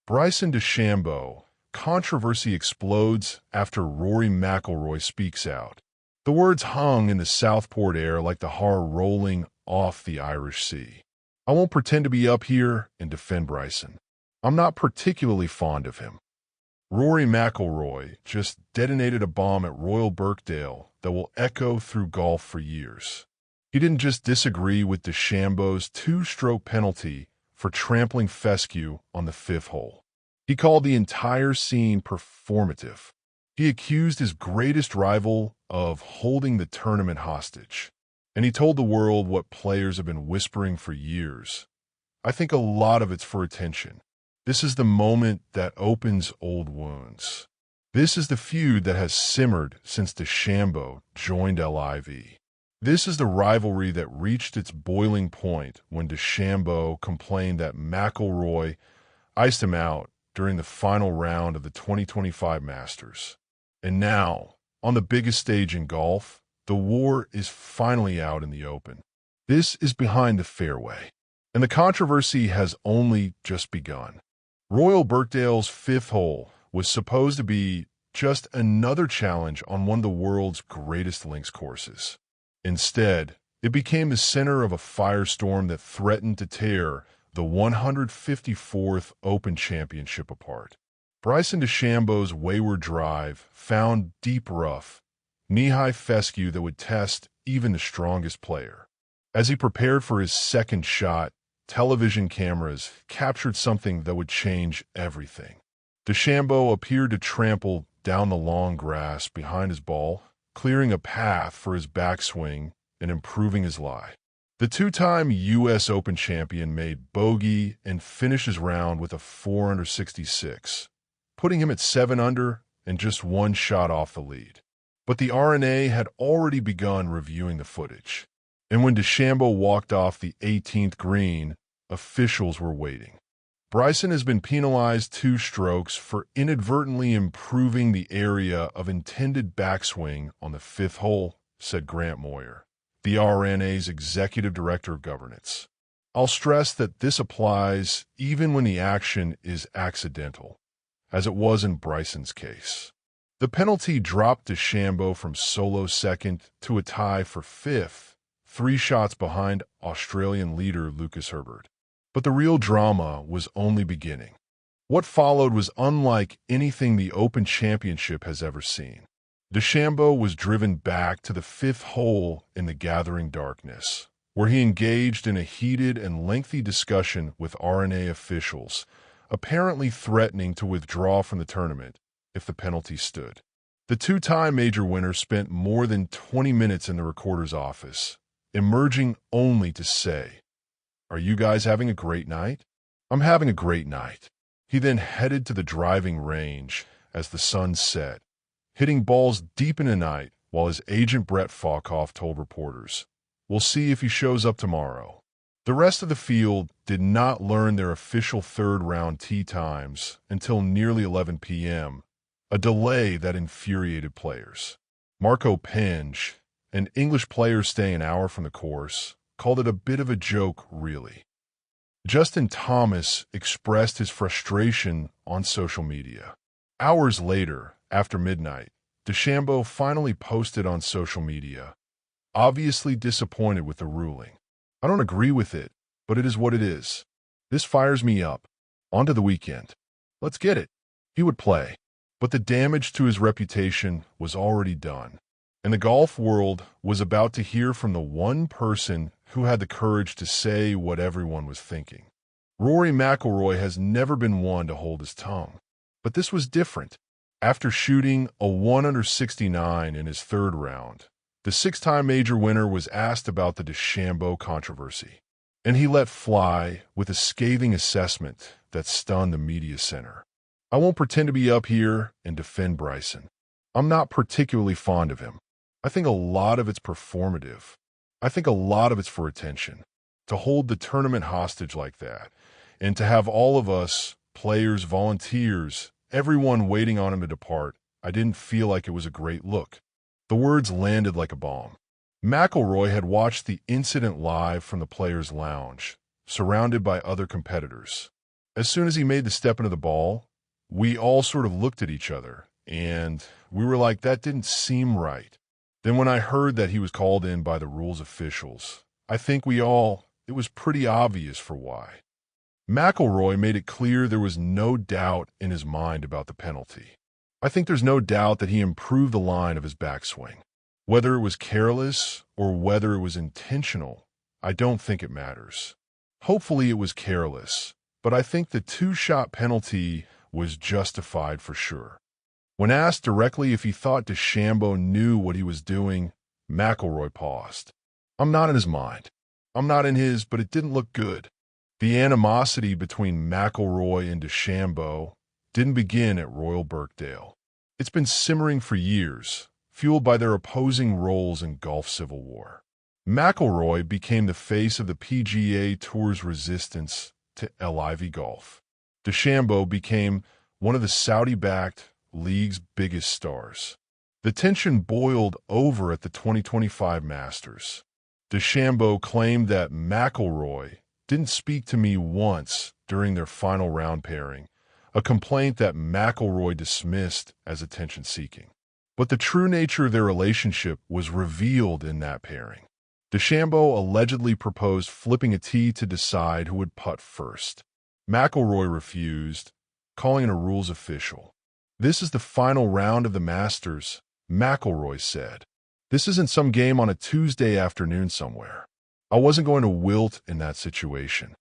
Bryson DeChambeau. Controversy explodes after Rory McIlroy speaks out. The words hung in the Southport air like the horror rolling off the Irish Sea. I won't pretend to be up here and defend Bryson. I'm not particularly fond of him. Rory McIlroy just detonated a bomb at Royal Birkdale that will echo through golf for years. He didn't just disagree with DeChambeau's two-stroke penalty for trampling fescue on the fifth hole. He called the entire scene performative. He accused his greatest rival of holding the tournament hostage. And he told the world what players have been whispering for years. I think a lot of it's for attention. This is the moment that opens old wounds. This is the feud that has simmered since DeChambeau joined LIV. This is the rivalry that reached its boiling point when DeChambeau complained that McIlroy iced him out during the final round of the 2025 Masters. And now, on the biggest stage in golf, the war is finally out in the open. This is behind the fairway, and the controversy has only just begun. Royal Birkdale's fifth hole was supposed to be just another challenge on one of the world's greatest links courses. Instead, it became the center of a firestorm that threatened to tear the 154th Open Championship apart. Bryson DeChambeau's wayward drive found deep rough, knee-high fescue that would test even the strongest player. As he prepared for his second shot, television cameras captured something that would change everything. DeChambeau appeared to trample down the long grass behind his ball, clearing a path for his backswing and improving his lie. The two-time U.S. Open champion made bogey and finished his round with a 4 under 66, putting him at 7 under and just one shot off the lead. But the R&A had already begun reviewing the footage, and when DeChambeau walked off the 18th green, officials were waiting. Bryson has been penalized 2 strokes for inadvertently improving the area of intended backswing on the 5th hole, said Grant Moyer, the R&A's executive director of governance. I'll stress that this applies even when the action is accidental, as it was in Bryson's case. The penalty dropped DeChambeau from solo second to a tie for 5th, 3 shots behind Australian leader Lucas Herbert. But the real drama was only beginning. What followed was unlike anything the Open Championship has ever seen. DeChambeau was driven back to the 5th hole in the gathering darkness, where he engaged in a heated and lengthy discussion with R&A officials, apparently threatening to withdraw from the tournament if the penalty stood. The two-time major winner spent more than 20 minutes in the recorder's office, emerging only to say, "Are you guys having a great night?" "I'm having a great night." He then headed to the driving range as the sun set, hitting balls deep in the night while his agent Brett Falkoff told reporters, "We'll see if he shows up tomorrow." The rest of the field did not learn their official third-round tee times until nearly 11 p.m., a delay that infuriated players. Marco Penge, an English player staying an hour from the course, called it a bit of a joke, really. Justin Thomas expressed his frustration on social media. Hours later, after midnight, DeChambeau finally posted on social media, obviously disappointed with the ruling. "I don't agree with it, but it is what it is. This fires me up. On to the weekend. Let's get it." He would play, but the damage to his reputation was already done, and the golf world was about to hear from the one person who had the courage to say what everyone was thinking. Rory McIlroy has never been one to hold his tongue, but this was different. After shooting a 1 under 69 in his third round, the 6-time major winner was asked about the DeChambeau controversy, and he let fly with a scathing assessment that stunned the media center. "I won't pretend to be up here and defend Bryson. I'm not particularly fond of him. I think a lot of it's performative. I think a lot of it's for attention. To hold the tournament hostage like that, and to have all of us, players, volunteers, everyone waiting on him to depart, I didn't feel like it was a great look." The words landed like a bomb. McIlroy had watched the incident live from the players' lounge, surrounded by other competitors. As soon as he made the step into the ball, we all sort of looked at each other, and we were like, that didn't seem right. Then when I heard that he was called in by the rules officials, I think it was pretty obvious for why. McIlroy made it clear there was no doubt in his mind about the penalty. I think there's no doubt that he improved the line of his backswing. Whether it was careless or whether it was intentional, I don't think it matters. Hopefully it was careless, but I think the two-shot penalty was justified for sure. When asked directly if he thought DeChambeau knew what he was doing, McIlroy paused. I'm not in his mind. I'm not in his, but it didn't look good. The animosity between McIlroy and DeChambeau didn't begin at Royal Birkdale. It's been simmering for years, fueled by their opposing roles in golf civil war. McIlroy became the face of the PGA Tour's resistance to LIV golf. DeChambeau became one of the Saudi-backed league's biggest stars. The tension boiled over at the 2025 Masters. DeChambeau claimed that McIlroy didn't speak to me once during their final round pairing, a complaint that McIlroy dismissed as attention-seeking. But the true nature of their relationship was revealed in that pairing. DeChambeau allegedly proposed flipping a tee to decide who would putt first. McIlroy refused, calling it a rules official. This is the final round of the Masters, McIlroy said. This isn't some game on a Tuesday afternoon somewhere. I wasn't going to wilt in that situation.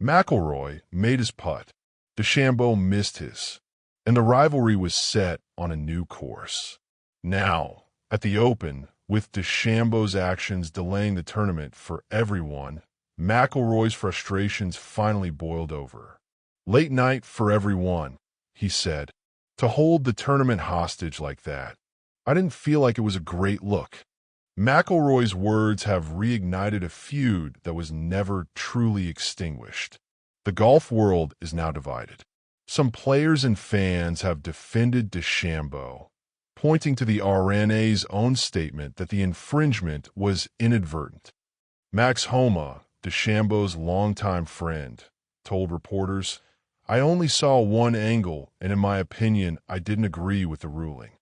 McIlroy made his putt. DeChambeau missed his, and the rivalry was set on a new course. Now, at the Open, with DeChambeau's actions delaying the tournament for everyone, McIlroy's frustrations finally boiled over. Late night for everyone, he said. To hold the tournament hostage like that, I didn't feel like it was a great look. McIlroy's words have reignited a feud that was never truly extinguished. The golf world is now divided. Some players and fans have defended DeChambeau, pointing to the R&A's own statement that the infringement was inadvertent. Max Homa, DeChambeau's longtime friend, told reporters, I only saw one angle, and in my opinion, I didn't agree with the ruling.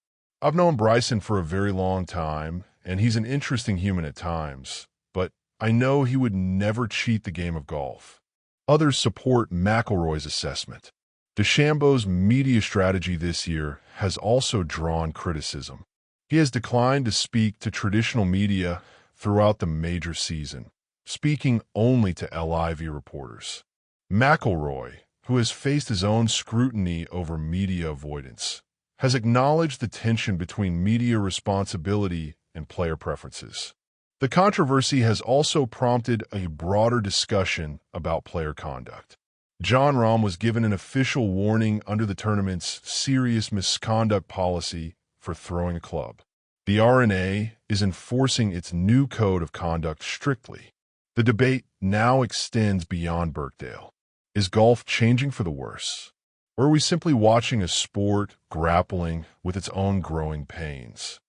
I've known Bryson for a very long time, and he's an interesting human at times, but I know he would never cheat the game of golf. Others support McIlroy's assessment. DeChambeau's media strategy this year has also drawn criticism. He has declined to speak to traditional media throughout the major season, speaking only to LIV reporters. McIlroy, who has faced his own scrutiny over media avoidance, has acknowledged the tension between media responsibility and player preferences. The controversy has also prompted a broader discussion about player conduct. Jon Rahm was given an official warning under the tournament's serious misconduct policy for throwing a club. The R&A is enforcing its new code of conduct strictly. The debate now extends beyond Birkdale. Is golf changing for the worse? Or are we simply watching a sport grappling with its own growing pains?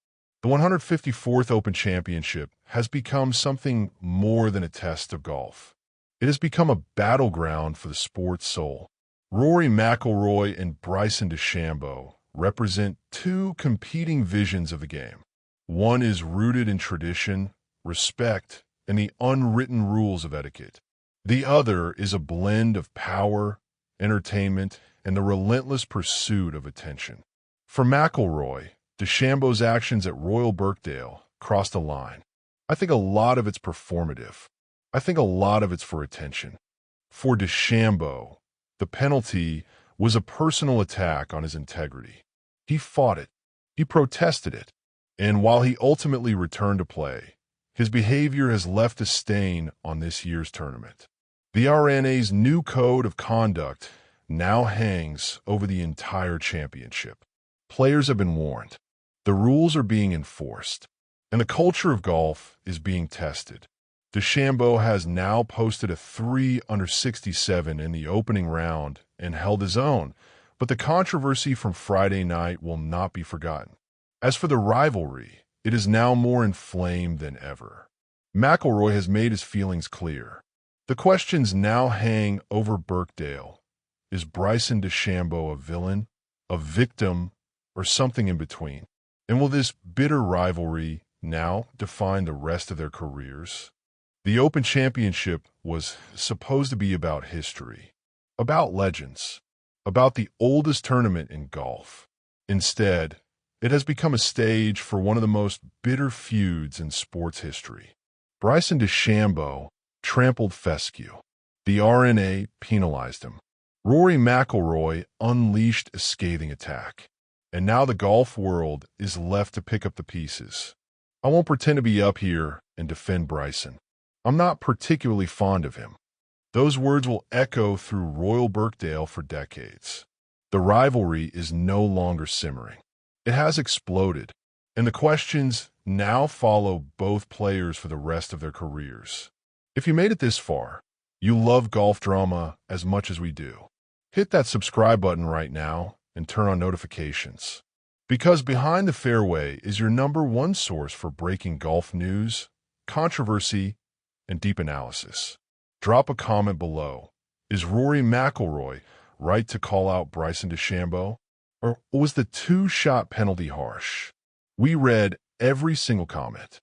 The 154th Open Championship has become something more than a test of golf. It has become a battleground for the sport's soul. Rory McIlroy and Bryson DeChambeau represent two competing visions of the game. One is rooted in tradition, respect, and the unwritten rules of etiquette. The other is a blend of power, entertainment, and the relentless pursuit of attention. For McIlroy, DeChambeau's actions at Royal Birkdale crossed a line. I think a lot of it's performative. I think a lot of it's for attention. For DeChambeau, the penalty was a personal attack on his integrity. He fought it. He protested it. And while he ultimately returned to play, his behavior has left a stain on this year's tournament. The R&A's new code of conduct now hangs over the entire championship. Players have been warned. The rules are being enforced, and the culture of golf is being tested. DeChambeau has now posted a 3 under 67 in the opening round and held his own, but the controversy from Friday night will not be forgotten. As for the rivalry, it is now more inflamed than ever. McIlroy has made his feelings clear. The questions now hang over Birkdale. Is Bryson DeChambeau a villain, a victim, or something in between? And will this bitter rivalry now define the rest of their careers? The Open Championship was supposed to be about history, about legends, about the oldest tournament in golf. Instead, it has become a stage for one of the most bitter feuds in sports history. Bryson DeChambeau trampled fescue. The RNA penalized him. Rory McIlroy unleashed a scathing attack. And now the golf world is left to pick up the pieces. I won't pretend to be up here and defend Bryson. I'm not particularly fond of him. Those words will echo through Royal Birkdale for decades. The rivalry is no longer simmering. It has exploded, and the questions now follow both players for the rest of their careers. If you made it this far, you love golf drama as much as we do. Hit that subscribe button right now and turn on notifications. Because Behind the Fairway is your #1 source for breaking golf news, controversy, and deep analysis. Drop a comment below. Is Rory McIlroy right to call out Bryson DeChambeau? Or was the 2-shot penalty harsh? We read every single comment.